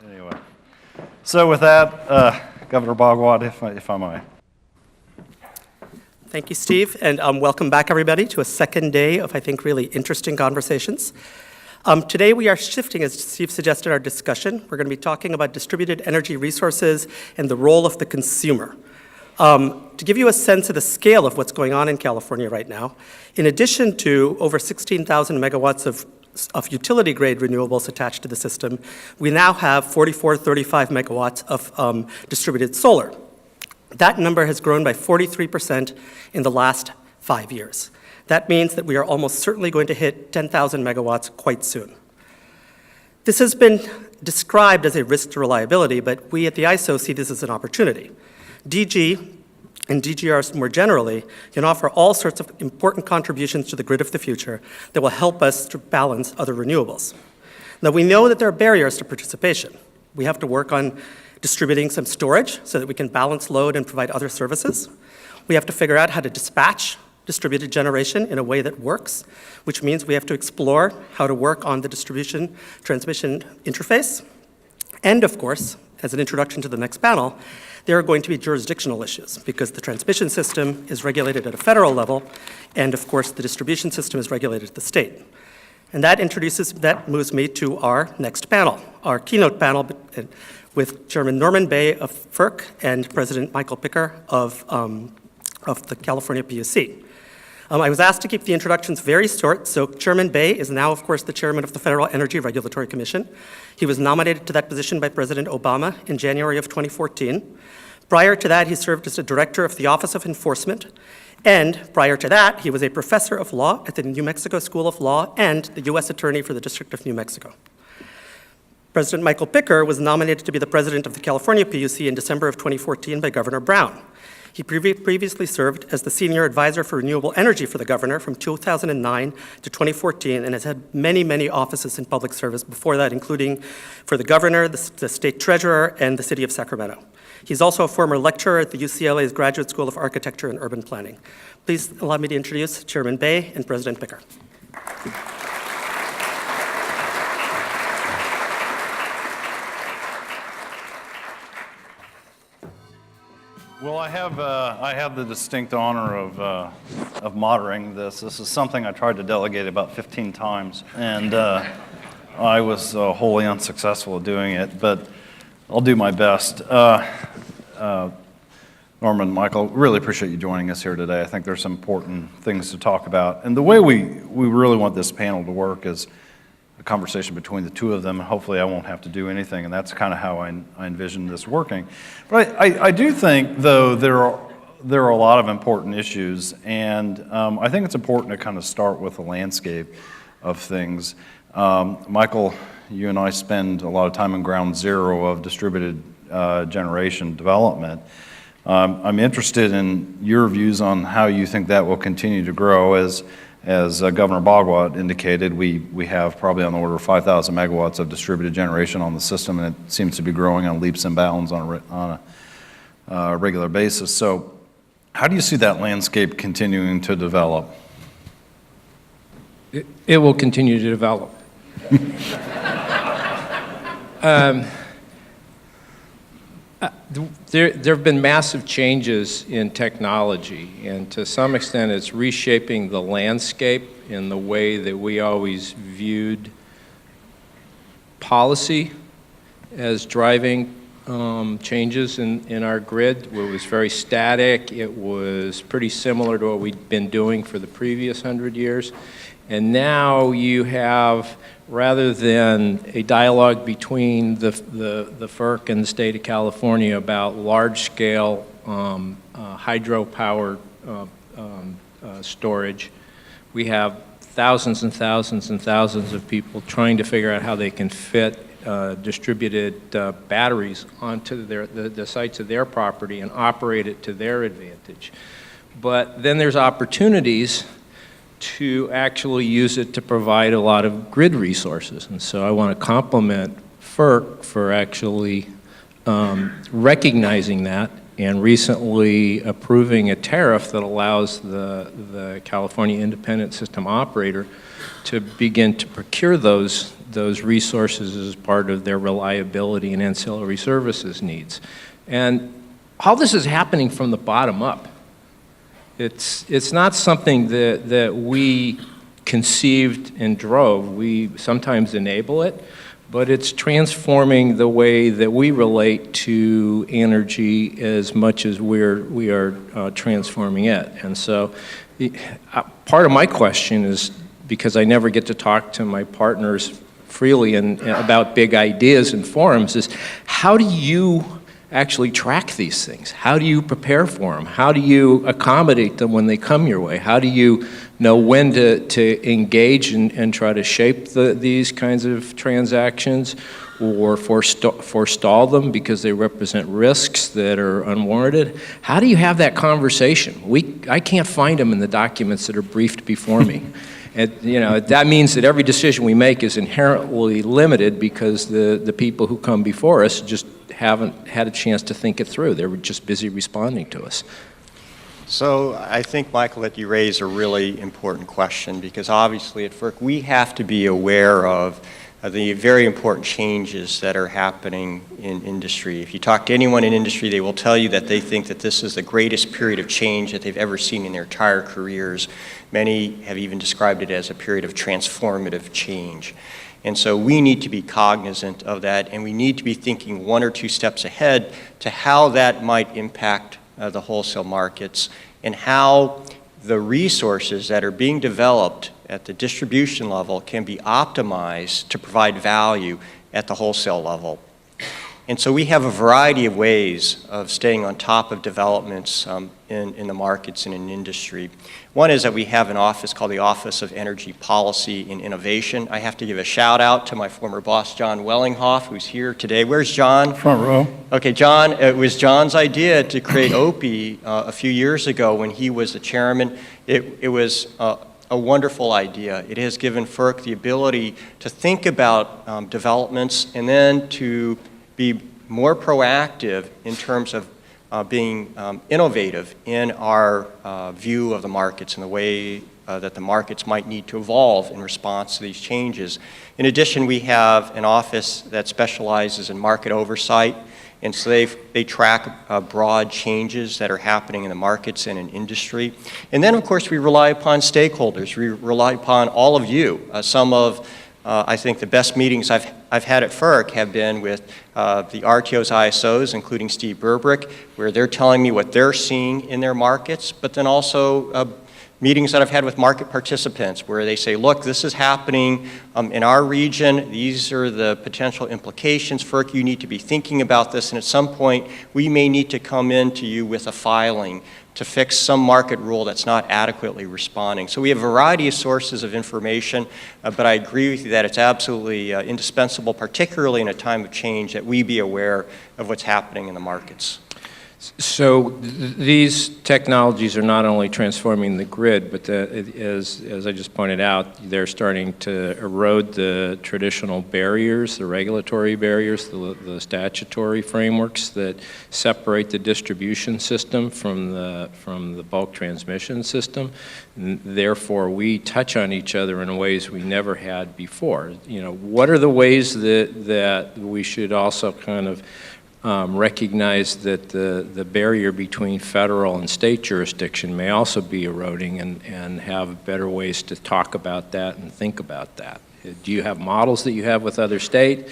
Anyway, so with that, Governor Bhagwat, if I might. Thank you, Steve, and welcome back, everybody, to a second day of, I think, really interesting conversations. Today we are shifting, as Steve suggested, our discussion. We're going to be talking about distributed energy resources and the role of the consumer. To give you a sense of the scale of what's going on in California right now, in addition to over 16,000 megawatts of utility-grade renewables attached to the system, we now have 35 megawatts of distributed solar. That number has grown by 43% in the last 5 years. That means that we are almost certainly going to hit 10,000 megawatts quite soon. This has been described as a risk to reliability, but we at the ISO see this as an opportunity. DG and DGRs more generally can offer all sorts of important contributions to the grid of the future that will help us to balance other renewables. Now, we know that there are barriers to participation. We have to work on distributing some storage so that we can balance load and provide other services. We have to figure out how to dispatch distributed generation in a way that works, which means we have to explore how to work on the distribution-transmission interface. And of course, as an introduction to the next panel, there are going to be jurisdictional issues because the transmission system is regulated at a federal level, and of course, the distribution system is regulated at the state. And that moves me to our next panel, our keynote panel with Chairman Norman Bay of Ferc and President Michael Picker of the California PUC. I was asked to keep the introductions very short, so Chairman Bay is now, of course, the chairman of the Federal Energy Regulatory Commission. He was nominated to that position by President Obama in January of 2014. Prior to that, he served as the director of the Office of Enforcement, and prior to that, he was a professor of law at the New Mexico School of Law and the U.S. Attorney for the District of New Mexico. President Michael Picker was nominated to be the president of the California PUC in December of 2014 by Governor Brown. He previously served as the senior advisor for renewable energy for the governor from 2009 to 2014 and has had many, many offices in public service before that, including for the governor, the state treasurer, and the city of Sacramento. He's also a former lecturer at the UCLA's Graduate School of Architecture and Urban Planning. Please allow me to introduce Chairman Bay and President Picker. Well, I have the distinct honor of moderating this. This is something I tried to delegate about 15 times, and I was wholly unsuccessful at doing it, but I'll do my best. Norman, Michael, really appreciate you joining us here today. I think there's some important things to talk about. And the way we really want this panel to work is a conversation between the two of them. Hopefully I won't have to do anything, and that's kind of how I envision this working. But I do think, though, there are a lot of important issues, and I think it's important to kind of start with the landscape of things. Michael, you and I spend a lot of time in ground zero of distributed generation development. I'm interested in your views on how you think that will continue to grow. As Governor Bhagwat indicated, we have probably on the order of 5,000 megawatts of distributed generation on the system, and it seems to be growing on leaps and bounds on a regular basis. So how do you see that landscape continuing to develop? It will continue to develop. There have been massive changes in technology, and to some extent it's reshaping the landscape in the way that we always viewed policy as driving changes in our grid. It was very static. It was pretty similar to what we'd been doing for the previous 100 years. And now you have, rather than a dialogue between the Ferc and the state of California about large-scale hydropower storage, we have thousands and thousands and thousands of people trying to figure out how they can fit distributed batteries onto the sites of their property and operate it to their advantage. But then there's opportunities to actually use it to provide a lot of grid resources. And so I want to compliment Ferc for actually recognizing that and recently approving a tariff that allows the California Independent System Operator to begin to procure those those resources as part of their reliability and ancillary services needs. And all this is happening from the bottom up. It's not something that we conceived and drove. We sometimes enable it, but it's transforming the way that we relate to energy as much as we are transforming it. And so part of my question is, because I never get to talk to my partners freely about big ideas in forums, is how do you actually track these things? How do you prepare for them? How do you accommodate them when they come your way? How do you know when to engage and try to shape these kinds of transactions, or forestall them because they represent risks that are unwarranted? How do you have that conversation? I can't find them in the documents that are briefed before me. And, that means that every decision we make is inherently limited because the people who come before us just haven't had a chance to think it through. They were just busy responding to us. So I think, Michael, that you raise a really important question, because obviously at Ferc we have to be aware of the very important changes that are happening in industry. If you talk to anyone in industry, they will tell you that they think that this is the greatest period of change that they've ever seen in their entire careers. Many have even described it as a period of transformative change. And so we need to be cognizant of that, and we need to be thinking one or two steps ahead to how that might impact the wholesale markets, and how the resources that are being developed at the distribution level can be optimized to provide value at the wholesale level. And so we have a variety of ways of staying on top of developments in the markets and in industry. One is that we have an office called the Office of Energy Policy and Innovation. I have to give a shout out to my former boss, John Wellinghoff, who's here today. Where's John? Front row. Okay, John, it was John's idea to create OPI a few years ago when he was the chairman. It was a wonderful idea. It has given Ferc the ability to think about developments and then to be more proactive in terms of being innovative in our view of the markets and the way that the markets might need to evolve in response to these changes. In addition, we have an office that specializes in market oversight, and so they track broad changes that are happening in the markets and in industry. And then, of course, we rely upon stakeholders. We rely upon all of you. Some of I think the best meetings I've had at Ferc have been with the RTOs, ISOs, including Steve Burbrick, where they're telling me what they're seeing in their markets, but then also meetings that I've had with market participants where they say, look, this is happening in our region, these are the potential implications. Ferc, you need to be thinking about this, and at some point we may need to come in to you with a filing to fix some market rule that's not adequately responding. So we have a variety of sources of information, but I agree with you that it's absolutely indispensable, particularly in a time of change, that we be aware of what's happening in the markets. So these technologies are not only transforming the grid, but as I just pointed out, they're starting to erode the traditional barriers, the regulatory barriers, the statutory frameworks that separate the distribution system from the bulk transmission system. And therefore, we touch on each other in ways we never had before. What are the ways that we should also kind of recognize that the barrier between federal and state jurisdiction may also be eroding, and have better ways to talk about that and think about that? Do you have models that you have with other state?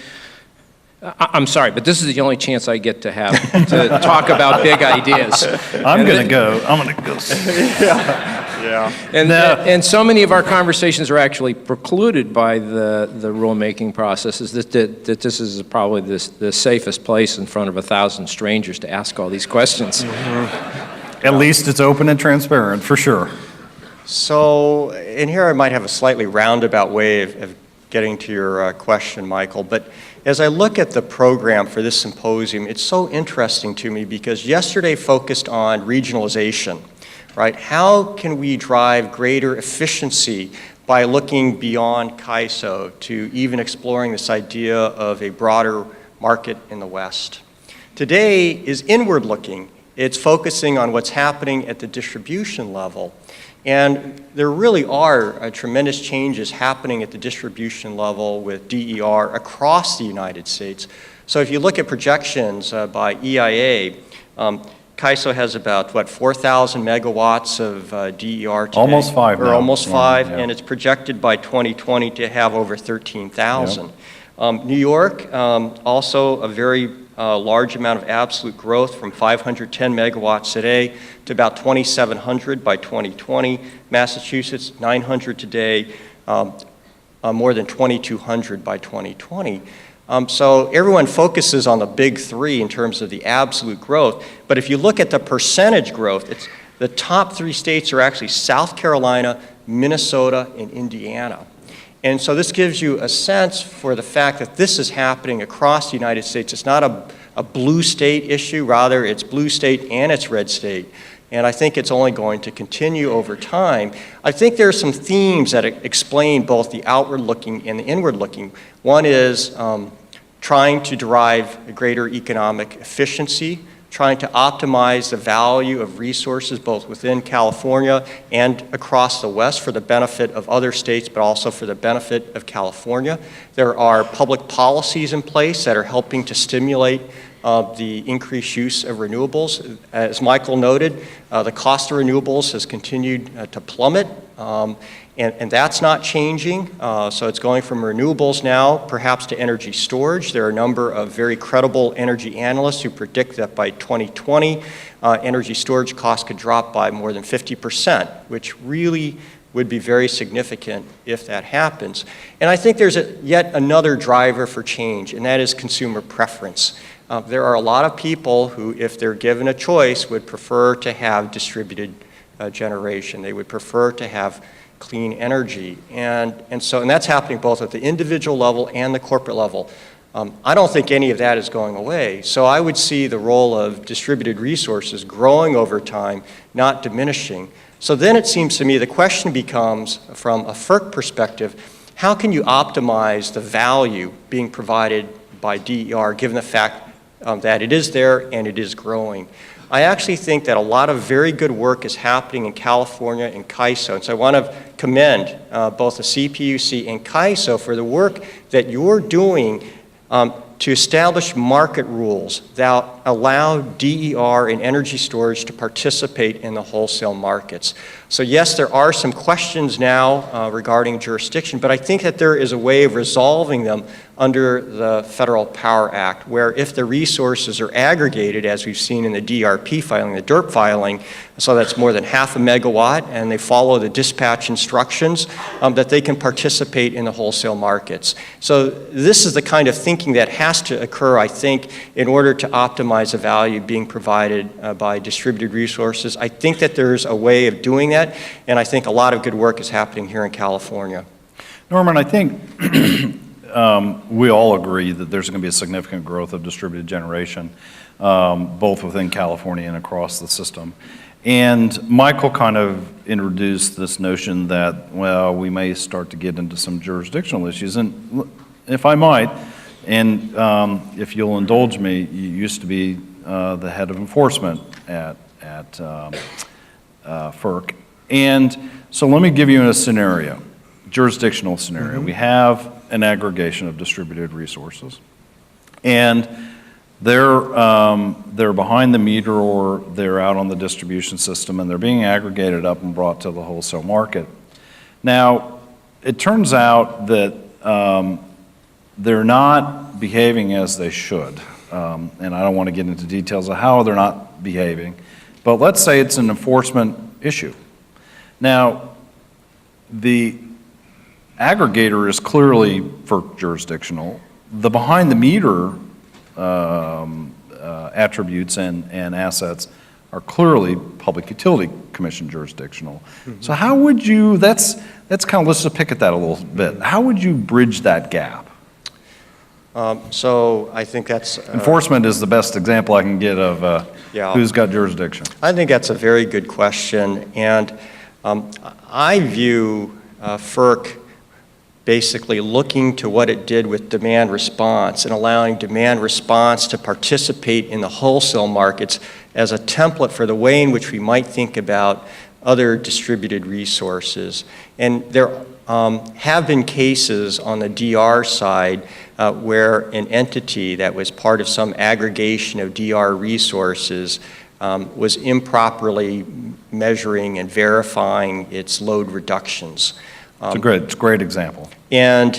I'm sorry, but this is the only chance I get to have to talk about big ideas. I'm going to go. Yeah. And so many of our conversations are actually precluded by the rulemaking processes that this is probably the safest place in front of 1,000 strangers to ask all these questions. At least it's open and transparent, for sure. So, and here I might have a slightly roundabout way of getting to your question, Michael, but as I look at the program for this symposium, it's so interesting to me because yesterday focused on regionalization, right? How can we drive greater efficiency by looking beyond CAISO to even exploring this idea of a broader market in the West? Today is inward looking. It's focusing on what's happening at the distribution level. And there really are tremendous changes happening at the distribution level with DER across the United States. So if you look at projections by EIA, CAISO has about, 4,000 megawatts of DER today? Almost 5 Or now. almost 5, Yeah. and it's projected by 2020 to have over 13,000. New York, also a very large amount of absolute growth from 510 megawatts today to about 2,700 by 2020. Massachusetts, 900 today, more than 2,200 by 2020. So everyone focuses on the big three in terms of the absolute growth, but if you look at the percentage growth, the top 3 states are actually South Carolina, Minnesota, and Indiana. And so this gives you a sense for the fact that this is happening across the United States. It's not a blue state issue, rather it's blue state and it's red state. And I think it's only going to continue over time. I think there are some themes that explain both the outward-looking and the inward-looking. One is trying to derive greater economic efficiency, trying to optimize the value of resources both within California and across the West for the benefit of other states, but also for the benefit of California. There are public policies in place that are helping to stimulate the increased use of renewables. As Michael noted, the cost of renewables has continued to plummet, and that's not changing. So it's going from renewables now perhaps to energy storage. There are a number of very credible energy analysts who predict that by 2020, energy storage costs could drop by more than 50%, which really would be very significant if that happens. And I think there's yet another driver for change, and that is consumer preference. There are a lot of people who, if they're given a choice, would prefer to have distributed generation. They would prefer to have clean energy. And that's happening both at the individual level and the corporate level. I don't think any of that is going away. So I would see the role of distributed resources growing over time, not diminishing. So then it seems to me the question becomes, from a Ferc perspective, how can you optimize the value being provided by DER, given the fact that it is there and it is growing? I actually think that a lot of very good work is happening in California and CAISO, and so I want to commend both the CPUC and CAISO for the work that you're doing to establish market rules that allow DER and energy storage to participate in the wholesale markets. So yes, there are some questions now regarding jurisdiction, but I think that there is a way of resolving them under the Federal Power Act, where if the resources are aggregated, as we've seen in the DRP filing, the DERP filing, so that's more than half a megawatt, and they follow the dispatch instructions, that they can participate in the wholesale markets. So this is the kind of thinking that has to occur, I think, in order to optimize the value being provided by distributed resources. I think that there's a way of doing that, and I think a lot of good work is happening here in California. Norman, I think we all agree that there's going to be a significant growth of distributed generation, both within California and across the system. And Michael kind of introduced this notion that, well, we may start to get into some jurisdictional issues. And if I might, and if you'll indulge me, you used to be the head of enforcement at Ferc. And so let me give you a scenario, jurisdictional scenario. Mm-hmm. We have an aggregation of distributed resources, and they're behind the meter or they're out on the distribution system, and they're being aggregated up and brought to the wholesale market. Now, it turns out that they're not behaving as they should, and I don't want to get into details of how they're not behaving, but let's say it's an enforcement issue. Now, the aggregator is clearly FERC jurisdictional. The behind-the-meter attributes and assets are clearly Public Utility Commission jurisdictional. Mm-hmm. So how would you, that's kind of, let's just pick at that a little bit. How would you bridge that gap? So I think that's... Enforcement is the best example I can get of who's got jurisdiction. I think that's a very good question, and I view FERC basically looking to what it did with demand response and allowing demand response to participate in the wholesale markets as a template for the way in which we might think about other distributed resources. And there have been cases on the DR side where an entity that was part of some aggregation of DR resources was improperly measuring and verifying its load reductions. It's a great example. And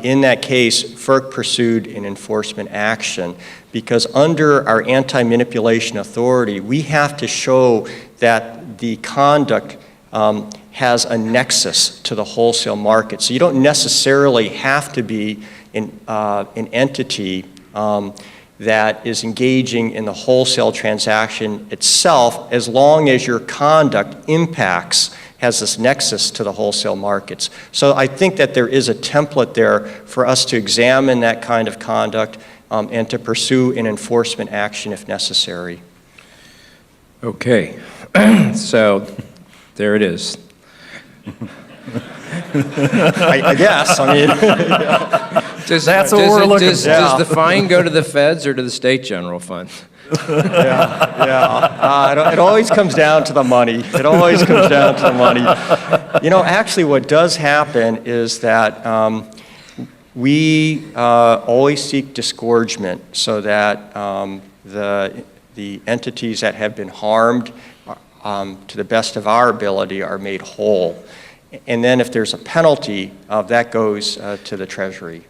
in that case, FERC pursued an enforcement action because under our anti-manipulation authority, we have to show that the conduct has a nexus to the wholesale market. So you don't necessarily have to be an entity that is engaging in the wholesale transaction itself, as long as your conduct has this nexus to the wholesale markets. So I think that there is a template there for us to examine that kind of conduct and to pursue an enforcement action if necessary. Okay, so there it is. I guess, I mean. That's what we're looking for. Does the fine go to the feds or to the state general fund? It always comes down to the money. It always comes down to the money. You know, actually what does happen is that we always seek disgorgement so that the entities that have been harmed to the best of our ability are made whole. And then if there's a penalty, that goes to the Treasury.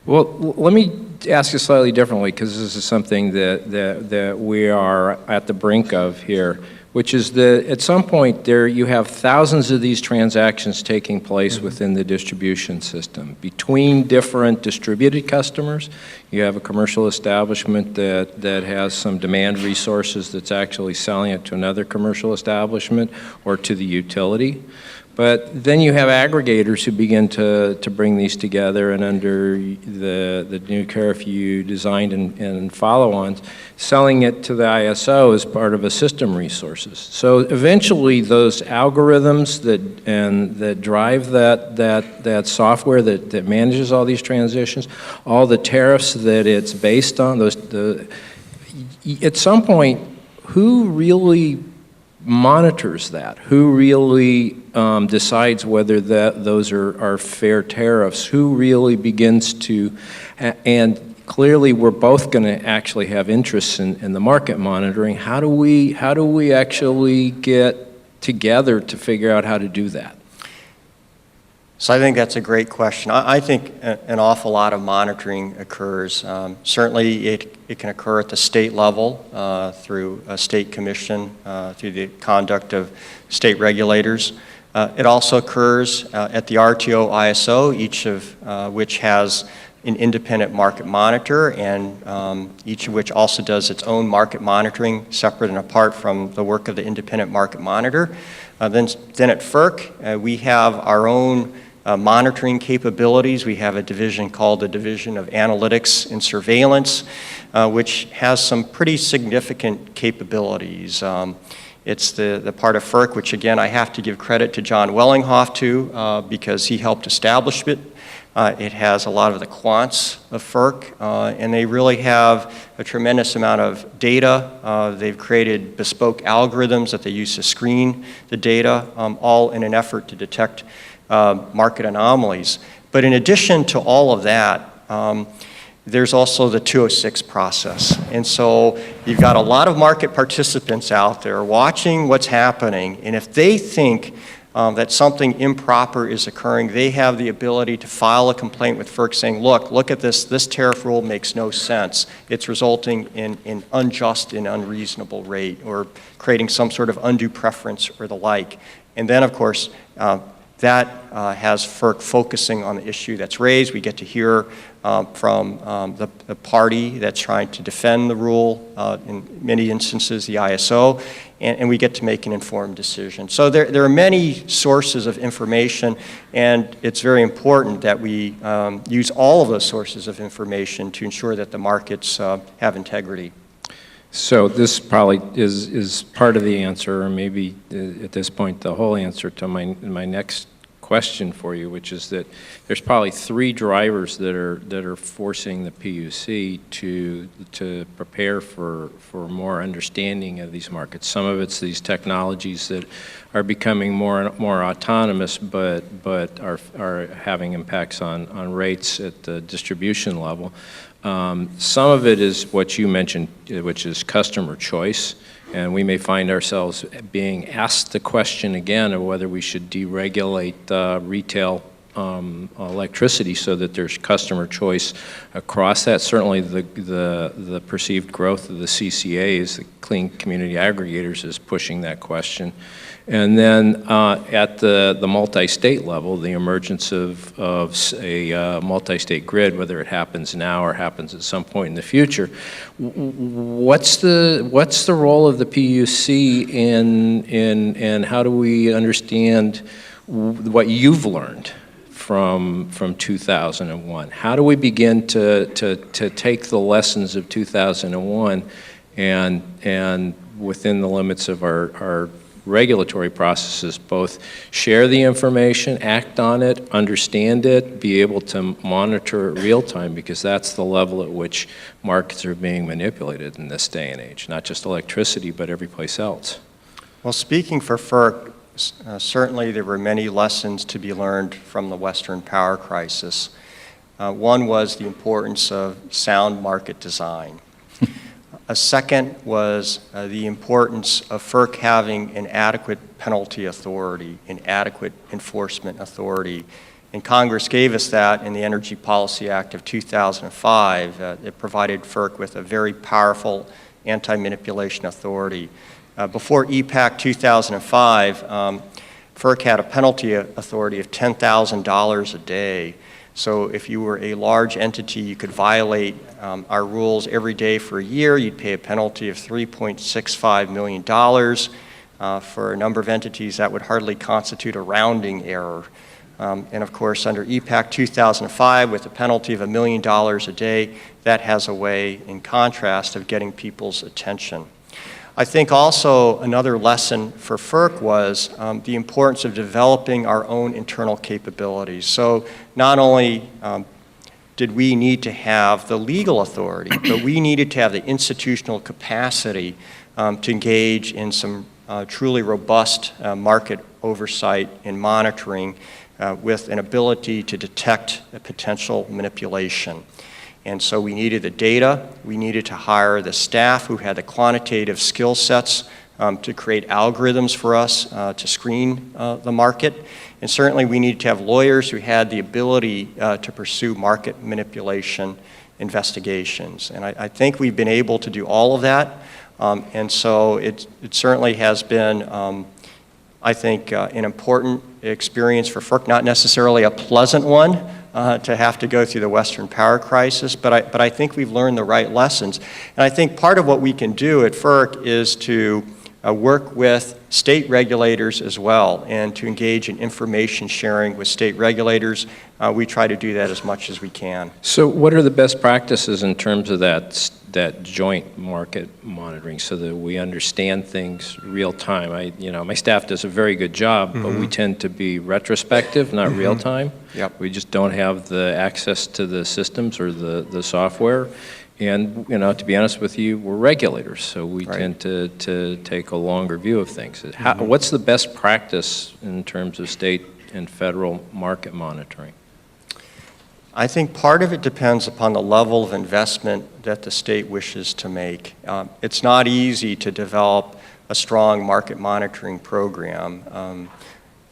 Well, let me ask you slightly differently, because this is something that we are at the brink of here, which is that at some point there you have thousands of these transactions taking place within the distribution system between different distributed customers. You have a commercial establishment that has some demand resources that's actually selling it to another commercial establishment or to the utility. But then you have aggregators who begin to bring these together, and under the new tariff you designed and follow-ons, selling it to the ISO as part of a system resources. So eventually those algorithms that drive that software that manages all these transitions, all the tariffs that it's based on, at some point, who really monitors that? Who really decides whether those are fair tariffs? Who really begins to, and clearly we're both going to actually have interests in the market monitoring. How do we actually get together to figure out how to do that? So I think that's a great question. I think an awful lot of monitoring occurs. Certainly it can occur at the state level through a state commission, through the conduct of state regulators. It also occurs at the RTO ISO, each of which has an independent market monitor, and each of which also does its own market monitoring separate and apart from the work of the independent market monitor. Then at FERC, we have our own monitoring capabilities. We have a division called the Division of Analytics and Surveillance, which has some pretty significant capabilities. It's the part of FERC, which again, I have to give credit to John Wellinghoff to, because he helped establish it. It has a lot of the quants of FERC, and they really have a tremendous amount of data. They've created bespoke algorithms that they use to screen the data, all in an effort to detect market anomalies. But in addition to all of that, there's also the 206 process. And so you've got a lot of market participants out there watching what's happening, and if they think that something improper is occurring, they have the ability to file a complaint with FERC saying, look at this tariff rule makes no sense. It's resulting in unjust and unreasonable rate, or creating some sort of undue preference or the like. And then, of course, that has FERC focusing on the issue that's raised. We get to hear from the party that's trying to defend the rule, in many instances the ISO, and we get to make an informed decision. So there are many sources of information, and it's very important that we use all of those sources of information to ensure that the markets have integrity. So this probably is part of the answer, or maybe at this point the whole answer to my next question for you, which is that there's probably three drivers that are forcing the PUC to prepare for more understanding of these markets. Some of it's these technologies that are becoming more autonomous, but are having impacts on rates at the distribution level. Some of it is what you mentioned, which is customer choice. And we may find ourselves being asked the question again of whether we should deregulate retail electricity so that there's customer choice across that. Certainly the perceived growth of the CCAs, the Clean Community Aggregators, is pushing that question. And then at the multi-state level, the emergence of a multi-state grid, whether it happens now or happens at some point in the future, what's the role of the PUC in how do we understand what you've learned from 2001? How do we begin to take the lessons of 2001 and within the limits of our regulatory processes, both share the information, act on it, understand it, be able to monitor it real time, because that's the level at which markets are being manipulated in this day and age, not just electricity, but every place else. Well, speaking for FERC, certainly there were many lessons to be learned from the Western power crisis. One was the importance of sound market design. A second was the importance of FERC having an adequate penalty authority, an adequate enforcement authority. And Congress gave us that in the Energy Policy Act of 2005. It provided FERC with a very powerful anti-manipulation authority. Before EPAC 2005, FERC had a penalty authority of $10,000 a day. So if you were a large entity, you could violate our rules every day for a year. You'd pay a penalty of $3.65 million. For a number of entities, that would hardly constitute a rounding error. And of course, under EPAC 2005, with a penalty of $1 million a day, that has a way, in contrast, of getting people's attention. I think also another lesson for FERC was the importance of developing our own internal capabilities. So not only did we need to have the legal authority, but we needed to have the institutional capacity to engage in some truly robust market oversight and monitoring with an ability to detect a potential manipulation. And so we needed the data, we needed to hire the staff who had the quantitative skill sets to create algorithms for us to screen the market. And certainly we needed to have lawyers who had the ability to pursue market manipulation investigations. And I think we've been able to do all of that. And so it certainly has been, I think, an important experience for FERC, not necessarily a pleasant one, to have to go through the Western power crisis, but I think we've learned the right lessons. And I think part of what we can do at FERC is to work with state regulators as well and to engage in information sharing with state regulators. We try to do that as much as we can. So what are the best practices in terms of that joint market monitoring so that we understand things real time? My staff does a very good job, but we tend to be retrospective, not real time. Yep. We just don't have the access to the systems or the software. And, to be honest with you, we're regulators, so we tend to take a longer view of things. What's the best practice in terms of state and federal market monitoring? I think part of it depends upon the level of investment that the state wishes to make. It's not easy to develop a strong market monitoring program.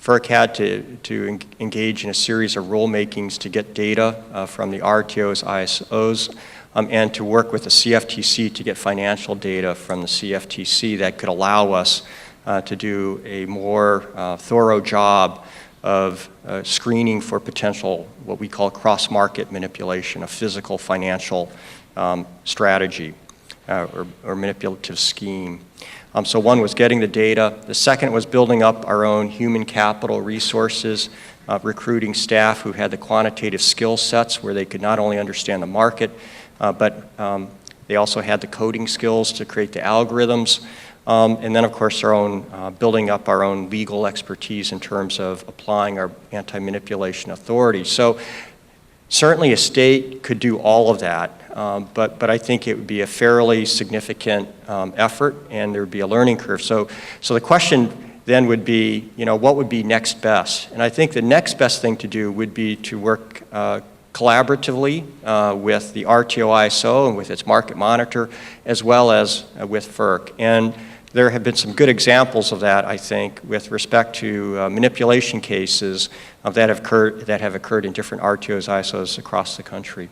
FERC had to engage in a series of rulemakings to get data from the RTOs, ISOs, and to work with the CFTC to get financial data from the CFTC that could allow us to do a more thorough job of screening for potential, what we call cross-market manipulation, a physical financial strategy or manipulative scheme. So one was getting the data. The second was building up our own human capital resources, recruiting staff who had the quantitative skill sets where they could not only understand the market, but they also had the coding skills to create the algorithms. And then, of course, our own building up our own legal expertise in terms of applying our anti-manipulation authority. So certainly a state could do all of that, but I think it would be a fairly significant effort, and there would be a learning curve. So the question then would be, what would be next best? And I think the next best thing to do would be to work collaboratively with the RTO-ISO and with its market monitor, as well as with Ferc. And there have been some good examples of that, I think, with respect to manipulation cases that have occurred in different RTOs, ISOs across the country.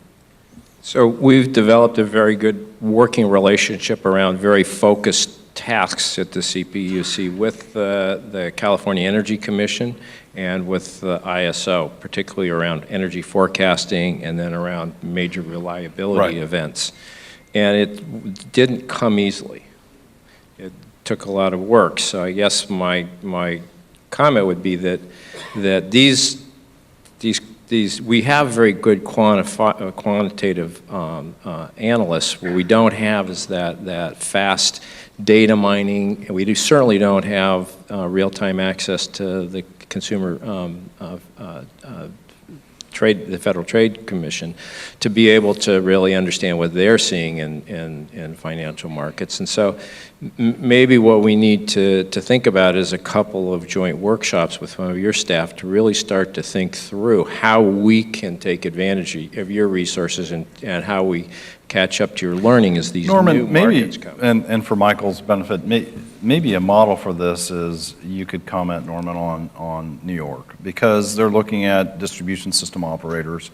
So we've developed a very good working relationship around very focused tasks at the CPUC with the California Energy Commission and with the ISO, particularly around energy forecasting and then around major reliability events. And it didn't come easily. It took a lot of work. So I guess my comment would be that these we have very good quantitative analysts. What we don't have is that fast data mining, and we certainly don't have real-time access to the consumer the Federal Trade Commission to be able to really understand what they're seeing in financial markets. And so maybe what we need to think about is a couple of joint workshops with one of your staff to really start to think through how we can take advantage of your resources and how we catch up to your learning as these new markets come. And for Michael's benefit, maybe a model for this is you could comment, Norman, on New York, because they're looking at distribution system operators,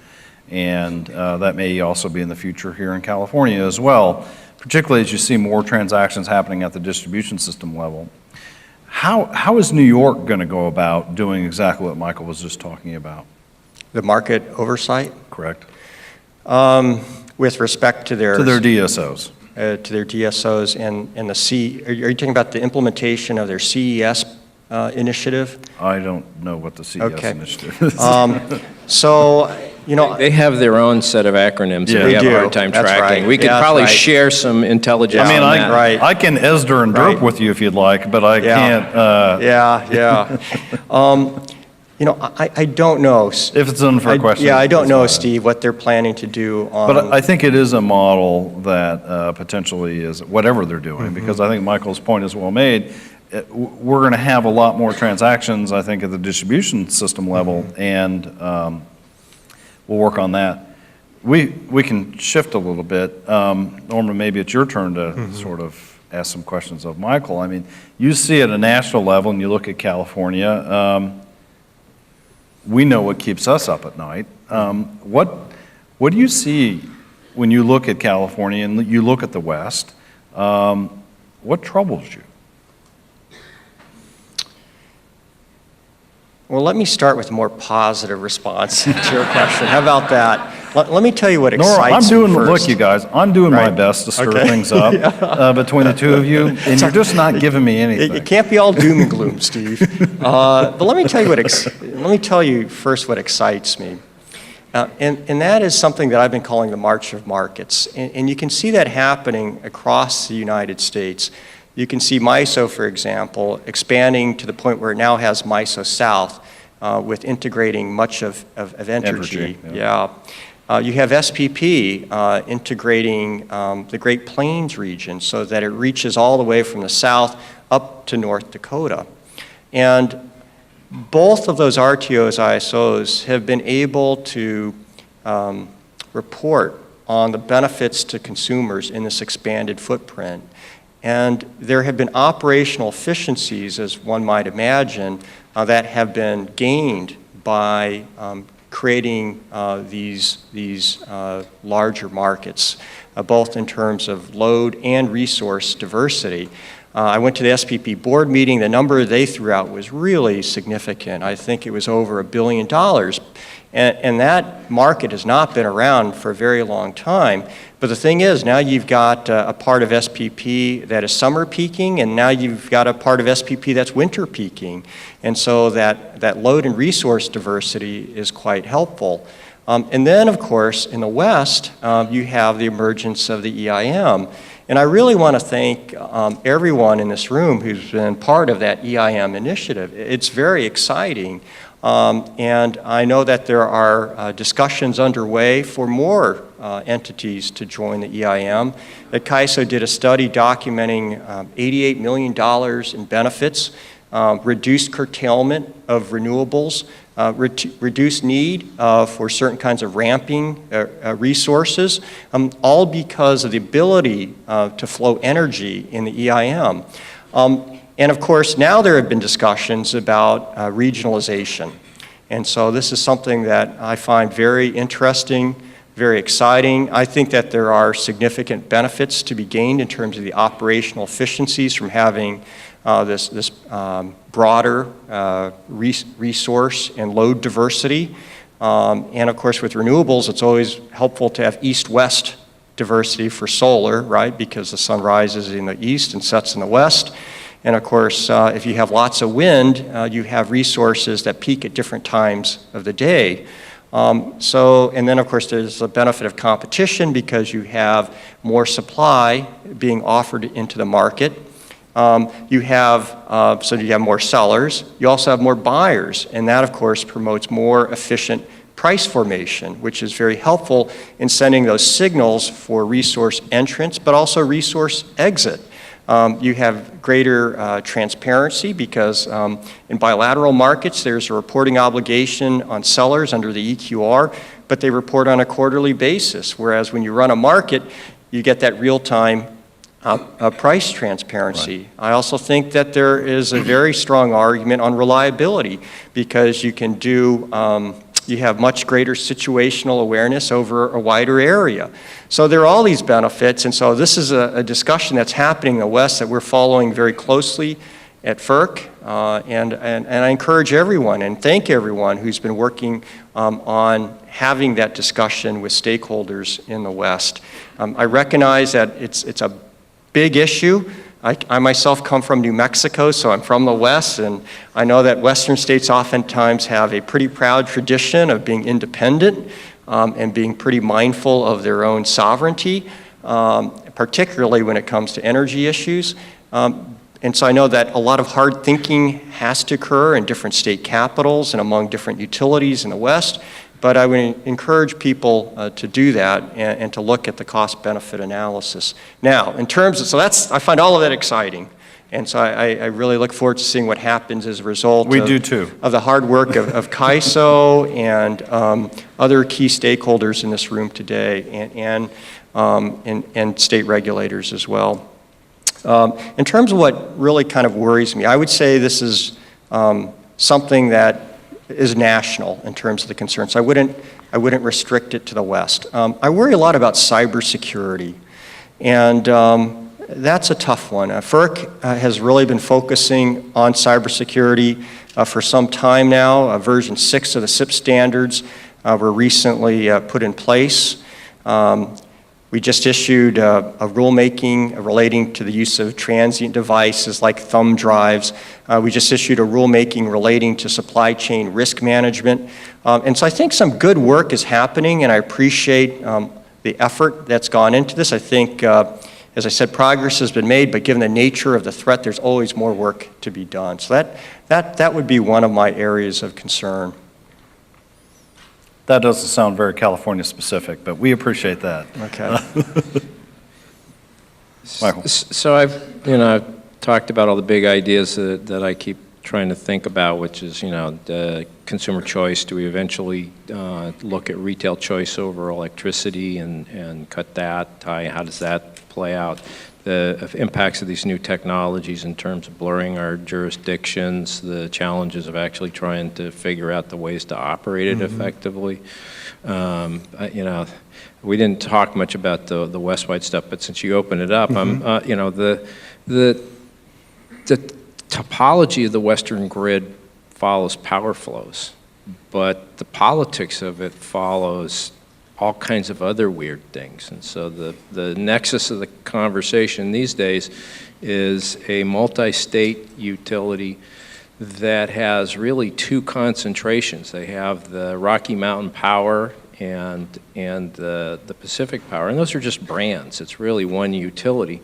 and that may also be in the future here in California as well, particularly as you see more transactions happening at the distribution system level. How is New York going to go about doing exactly what Michael was just talking about? The market oversight? Correct. With respect to their DSOs. To their DSOs and the are you talking about the implementation of their CES initiative? I don't know what the CES initiative is. They have their own set of acronyms that we have a hard time tracking. Right. We could probably share some intelligence on that. I can ESDR and derp with you if you'd like, but I can't. I don't know. If it's an unfair question. Yeah, I don't know, Steve, what they're planning to do on. But I think it is a model that potentially is whatever they're doing, because I think Michael's point is well made. We're going to have a lot more transactions, I think, at the distribution system level, and we'll work on that. We can shift a little bit. Norman, maybe it's your turn to sort of ask some questions of Michael. I mean, you see at a national level, and you look at California, we know what keeps us up at night. What do you see when you look at California and you look at the West? What troubles you? Well, let me start with a more positive response to your question. How about that? Let me tell you what excites me first. Look, you guys, I'm doing my best to stir things up between the two of you, and you're just not giving me anything. It can't be all doom and gloom, Steve. But let me tell you first what excites me. And that is something that I've been calling the March of Markets. And you can see that happening across the United States. You can see MISO, for example, expanding to the point where it now has MISO South with integrating much of Entergy. You have SPP integrating the Great Plains region so that it reaches all the way from the south up to North Dakota. And both of those RTOs, ISOs, have been able to report on the benefits to consumers in this expanded footprint. And there have been operational efficiencies, as one might imagine, that have been gained by creating these larger markets, both in terms of load and resource diversity. I went to the SPP board meeting. The number they threw out was really significant. I think it was over $1 billion. And that market has not been around for a very long time. But the thing is, now you've got a part of SPP that is summer peaking, and now you've got a part of SPP that's winter peaking. And so that load and resource diversity is quite helpful. And then, of course, in the West, you have the emergence of the EIM. And I really want to thank everyone in this room who's been part of that EIM initiative. It's very exciting. And I know that there are discussions underway for more entities to join the EIM. That CAISO did a study documenting $88 million in benefits, reduced curtailment of renewables, reduced need for certain kinds of ramping resources, all because of the ability to flow energy in the EIM. And of course, now there have been discussions about regionalization. And so this is something that I find very interesting, very exciting. I think that there are significant benefits to be gained in terms of the operational efficiencies from having this broader resource and load diversity. And of course, with renewables, it's always helpful to have east-west diversity for solar, right? Because the sun rises in the east and sets in the west. And of course, if you have lots of wind, you have resources that peak at different times of the day. And then of course there's the benefit of competition because you have more supply being offered into the market. So you have more sellers. You also have more buyers, and that of course promotes more efficient price formation, which is very helpful in sending those signals for resource entrance, but also resource exit. You have greater transparency because in bilateral markets, there's a reporting obligation on sellers under the EQR, but they report on a quarterly basis, whereas when you run a market, you get that real-time price transparency. Right. I also think that there is a very strong argument on reliability because you can you have much greater situational awareness over a wider area. So there are all these benefits, and so this is a discussion that's happening in the West that we're following very closely at Ferc, and I encourage everyone and thank everyone who's been working on having that discussion with stakeholders in the West. I recognize that it's a big issue. I myself come from New Mexico, so I'm from the West, and I know that Western states oftentimes have a pretty proud tradition of being independent and being pretty mindful of their own sovereignty, particularly when it comes to energy issues. And so I know that a lot of hard thinking has to occur in different state capitals and among different utilities in the West, but I would encourage people to do that and to look at the cost-benefit analysis. Now, in terms of, I find all of that exciting. And so I really look forward to seeing what happens as a result of the hard work of CAISO and other key stakeholders in this room today and state regulators as well. In terms of what really kind of worries me, I would say this is something that is national in terms of the concerns. I wouldn't restrict it to the West. I worry a lot about cybersecurity, and that's a tough one. Ferc has really been focusing on cybersecurity for some time now. Version 6 of the SIP standards were recently put in place. We just issued a rulemaking relating to the use of transient devices like thumb drives. We just issued a rulemaking relating to supply chain risk management. And so I think some good work is happening, and I appreciate the effort that's gone into this. I think, as I said, progress has been made, but given the nature of the threat, there's always more work to be done. So that would be one of my areas of concern. That doesn't sound very California specific, but we appreciate that. Okay. Michael. So I've talked about all the big ideas that I keep trying to think about, which is, the consumer choice. Do we eventually look at retail choice over electricity and cut that? How does that play out? The impacts of these new technologies in terms of blurring our jurisdictions, the challenges of actually trying to figure out the ways to operate it effectively. We didn't talk much about the West-wide stuff, but since you opened it up, the topology of the Western grid follows power flows, but the politics of it follows all kinds of other weird things. And so the nexus of the conversation these days is a multi-state utility that has really two concentrations. They have the Rocky Mountain Power and the Pacific Power, and those are just brands. It's really one utility.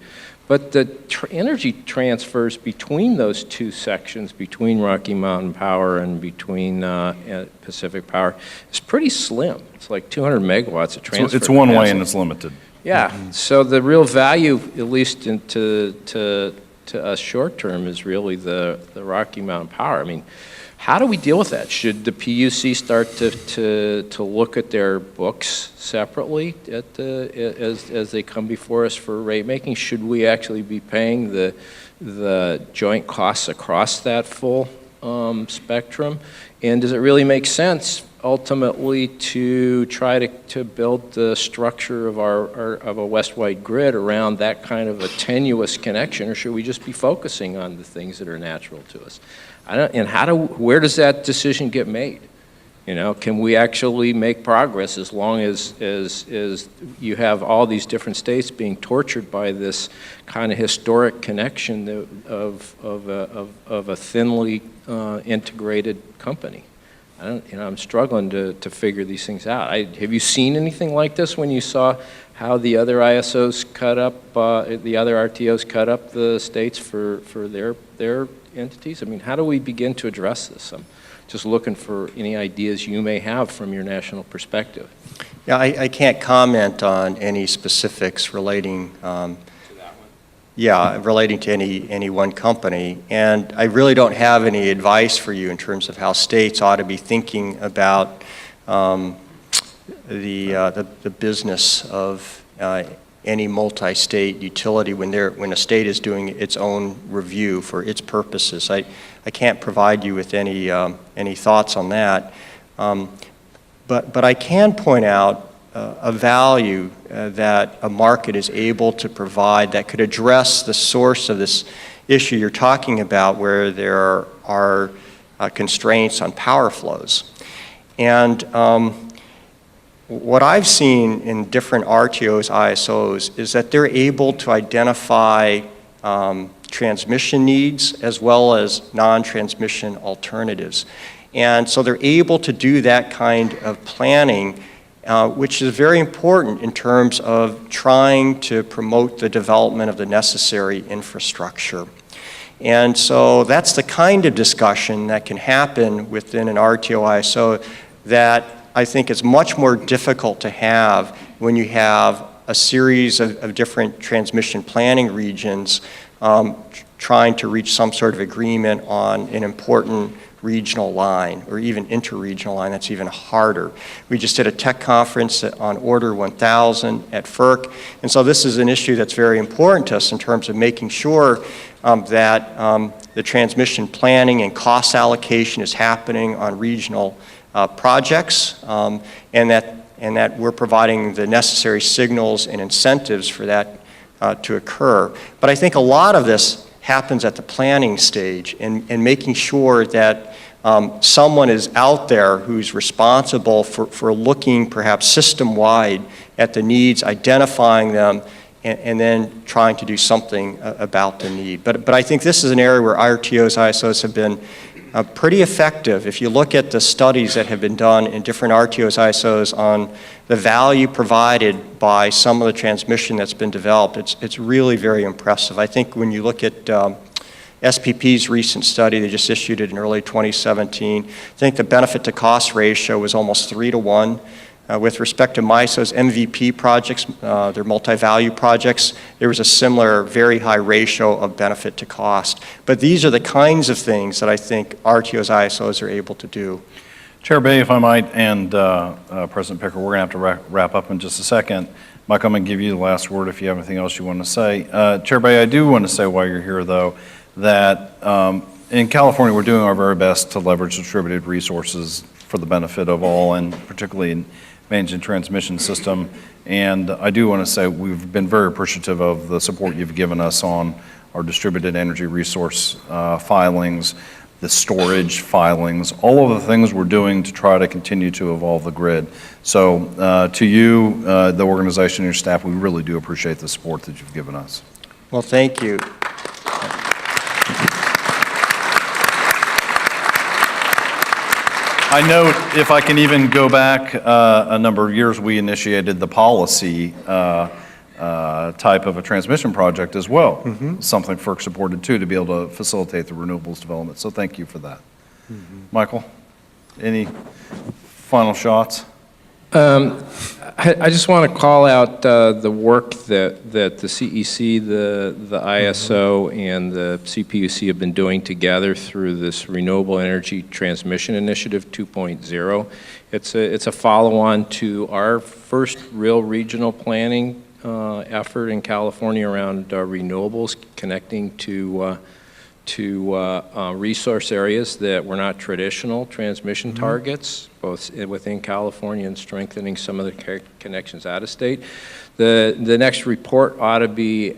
But the energy transfers between those two sections, between Rocky Mountain Power and between Pacific Power, is pretty slim. It's like 200 megawatts of transfer. So it's one way capacity. and it's limited. Yeah, so the real value, at least to us short term, is really the Rocky Mountain Power. I mean, how do we deal with that? Should the PUC start to look at their books separately as they come before us for rate making? Should we actually be paying the joint costs across that full spectrum? And does it really make sense ultimately to try to build the structure of of a West-wide grid around that kind of a tenuous connection, or should we just be focusing on the things that are natural to us? Where does that decision get made? You know, can we actually make progress as long as you have all these different states being tortured by this kind of historic connection of a thinly integrated company? I'm struggling to figure these things out. Have you seen anything like this when you saw how the other ISOs cut up, the other RTOs cut up the states for their entities? I mean, how do we begin to address this? I'm just looking for any ideas you may have from your national perspective. Yeah, I can't comment on any specifics relating relating to any one company. And I really don't have any advice for you in terms of how states ought to be thinking about the business of any multi-state utility when a state is doing its own review for its purposes. I can't provide you with any thoughts on that. But I can point out a value that a market is able to provide that could address the source of this issue you're talking about, where there are constraints on power flows. And what I've seen in different RTOs, ISOs, is that they're able to identify transmission needs as well as non-transmission alternatives. And so they're able to do that kind of planning, which is very important in terms of trying to promote the development of the necessary infrastructure. And so that's the kind of discussion that can happen within an RTO ISO that I think is much more difficult to have when you have a series of different transmission planning regions trying to reach some sort of agreement on an important regional line or even interregional line. That's even harder. We just did a tech conference on Order 1000 at Ferc, and so this is an issue that's very important to us in terms of making sure that the transmission planning and cost allocation is happening on regional projects, and that we're providing the necessary signals and incentives for that to occur. But I think a lot of this happens at the planning stage, and making sure that someone is out there who's responsible for looking perhaps system-wide at the needs, identifying them, and then trying to do something about the need. But I think this is an area where RTOs, ISOs have been pretty effective. If you look at the studies that have been done in different RTOs, ISOs on the value provided by some of the transmission that's been developed, it's really very impressive. I think when you look at SPP's recent study, they just issued it in early 2017, I think the benefit to cost ratio was almost 3-to-1. With respect to MISO's MVP projects, their multi-value projects, there was a similar very high ratio of benefit to cost. But these are the kinds of things that I think RTOs, ISOs are able to do. Chair Bay, if I might, and President Picker, we're going to have to wrap up in just a second. Mike, I'm going to give you the last word if you have anything else you want to say. Chair Bay, I do want to say while you're here, though, that in California, we're doing our very best to leverage distributed resources for the benefit of all, and particularly in managing transmission system. And I do want to say we've been very appreciative of the support you've given us on our distributed energy resource filings, the storage filings, all of the things we're doing to try to continue to evolve the grid. So to you, the organization and your staff, we really do appreciate the support that you've given us. Well, thank you. I know if I can even go back a number of years, we initiated the policy type of a transmission project as well. Something FERC supported too, to be able to facilitate the renewables development. So thank you for that. Michael, any final shots? I just want to call out the work that the CEC, the ISO, and the CPUC have been doing together through this Renewable Energy Transmission Initiative 2.0. It's a follow-on to our first real regional planning effort in California around renewables, connecting to resource areas that were not traditional transmission targets, both within California and strengthening some of the connections out of state. The next report ought to be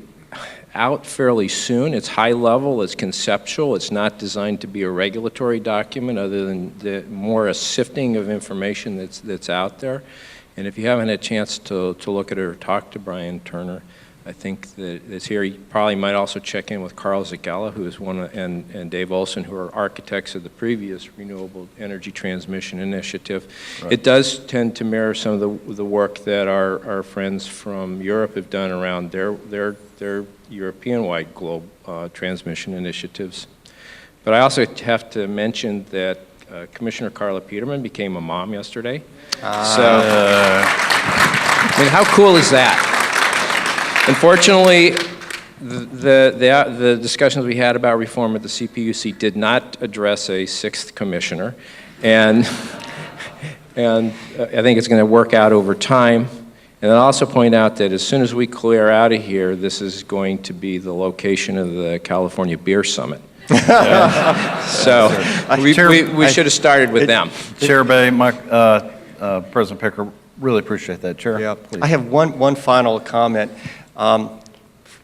out fairly soon. It's high level, it's conceptual, it's not designed to be a regulatory document other than more a sifting of information that's out there. And if you haven't had a chance to look at it or talk to Brian Turner, I think that it's here. You probably might also check in with Carl Zagella, who is and Dave Olson, who are architects of the previous Renewable Energy Transmission Initiative. Right. It does tend to mirror some of the work that our friends from Europe have done around their European-wide globe transmission initiatives. But I also have to mention that Commissioner Carla Peterman became a mom yesterday. I mean, how cool is that? Unfortunately, the discussions we had about reform at the CPUC did not address a sixth commissioner, and I think it's going to work out over time. And I'll also point out that as soon as we clear out of here, this is going to be the location of the California Beer Summit. So we should have started with them. Chair Bay, President Picker, really appreciate that. Chair, yeah. please. I have one final comment.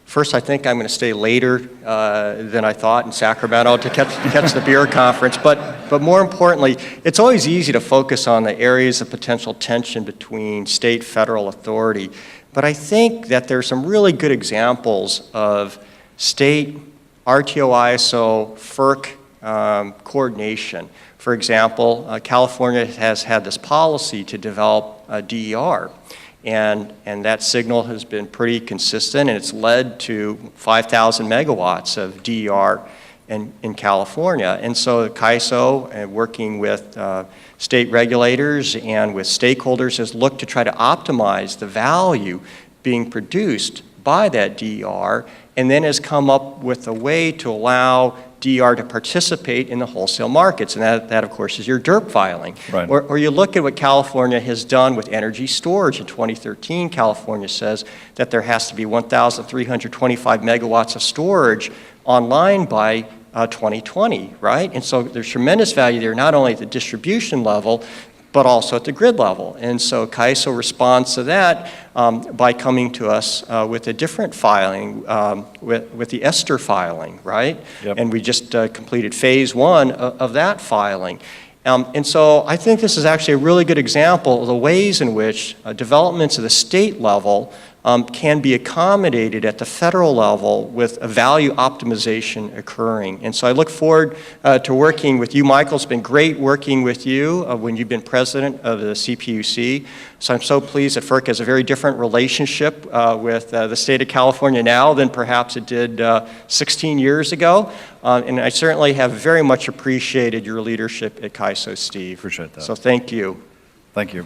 First, I think I'm going to stay later than I thought in Sacramento to catch the beer conference. But more importantly, it's always easy to focus on the areas of potential tension between state, federal authority. But I think that there's some really good examples of state, RTO, ISO, FERC coordination. For example, California has had this policy to develop a DER. And that signal has been pretty consistent, and it's led to 5,000 megawatts of DER in California. And so CAISO, working with state regulators and with stakeholders, has looked to try to optimize the value being produced by that DER, and then has come up with a way to allow DER to participate in the wholesale markets, and that of course is your DERP filing. Right. Or you look at what California has done with energy storage. In 2013, California says that there has to be 1,325 megawatts of storage online by 2020, right? And so there's tremendous value there, not only at the distribution level, but also at the grid level. And so CAISO responds to that by coming to us with a different filing, with the Esther filing, right? Yep. And we just completed phase one of that filing. And so I think this is actually a really good example of the ways in which developments at the state level can be accommodated at the federal level with a value optimization occurring. And so I look forward to working with you, Michael. It's been great working with you when you've been president of the CPUC. So I'm so pleased that FERC has a very different relationship with the state of California now than perhaps it did 16 years ago. And I certainly have very much appreciated your leadership at CAISO, Steve. Appreciate that. So thank you. Thank you.